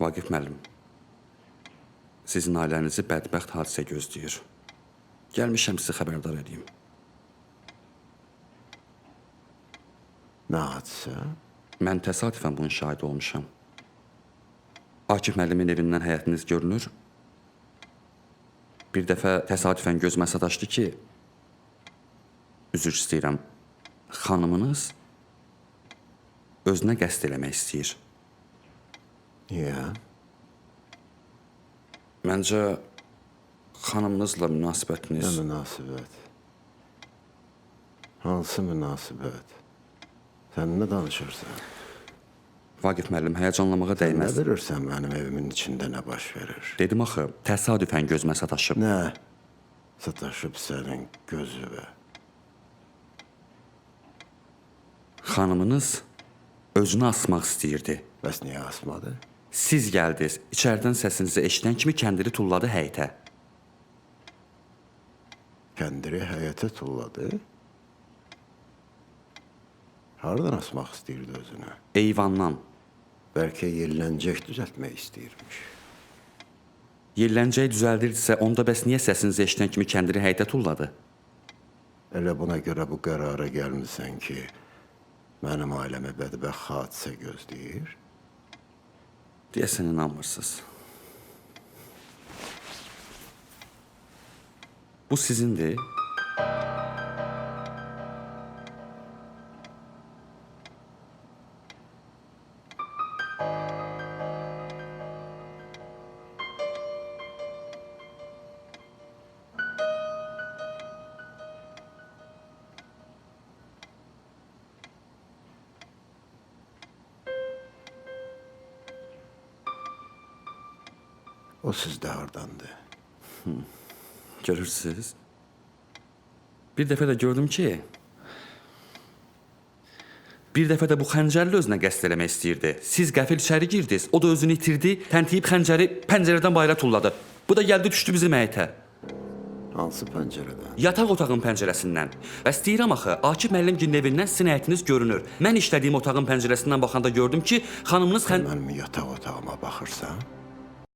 Vaqif müəllim, sizin ailənizi bədbəxt hadisə gözləyir. Gəlmişəm sizi xəbərdar edeyim. Nə hadisə? Mən təsadüfən bunun şahidi olmuşam. Akif müəllimin evindən həyətiniz görünür. Bir dəfə təsadüfən gözümə sataşdı ki, üzr istəyirəm, xanımınız özünə qəsd eləmək istəyir. Niyə? Məncə xanımınızla Nə münasibətiniz... münasibət? Hansı münasibət? Sən nə danışırsan? Vaqif müəllim, həyəcanlamağa Nə dəyməz. bilirsən mənim evimin içində nə baş verir? Dedim axı, təsadüfən gözümə sataşıb. Nə? Sataşıb sənin gözüvə. Xanımınız özünü asmaq istəyirdi. Bəs niyə asmadı? Siz gəldiniz, içərdən səsinizi eşidən kimi kəndiri tulladı həyətə. Kəndiri həyətə tulladı. Hardan asmaq istəyirdi özünü? Eyvandan. Bəlkə yelləncək düzəltmək istəyirmiş. Yelləncəyi düzəldirdisə, onda bəs niyə səsinizi eşidən kimi kəndiri həyətə tulladı? Elə buna görə bu qərara gəlmisən ki, mənim ailəmə bədbəxt hadisə gözləyir. Deyəsən inanmırsınız. Bu sizindir. O sizdə hardandır? Görürsünüz. Bir dəfə də gördüm ki, bir dəfə də bu xəncərli özünə qəsd eləmək istəyirdi. Siz qəfil içəri girdiniz, o da özünü itirdi, təntiyib xəncəri pəncərədən bayıra tulladı. Bu da gəldi düşdü bizim həyətə. Hansı pəncərədən? Yataq otağın pəncərəsindən. Bəs deyirəm axı, Akif müəllimgilin evindən sizin həyətiniz görünür. Mən işlədiyim otağın pəncərəsindən baxanda gördüm ki, xanımınız Mənim yataq otağıma baxırsan?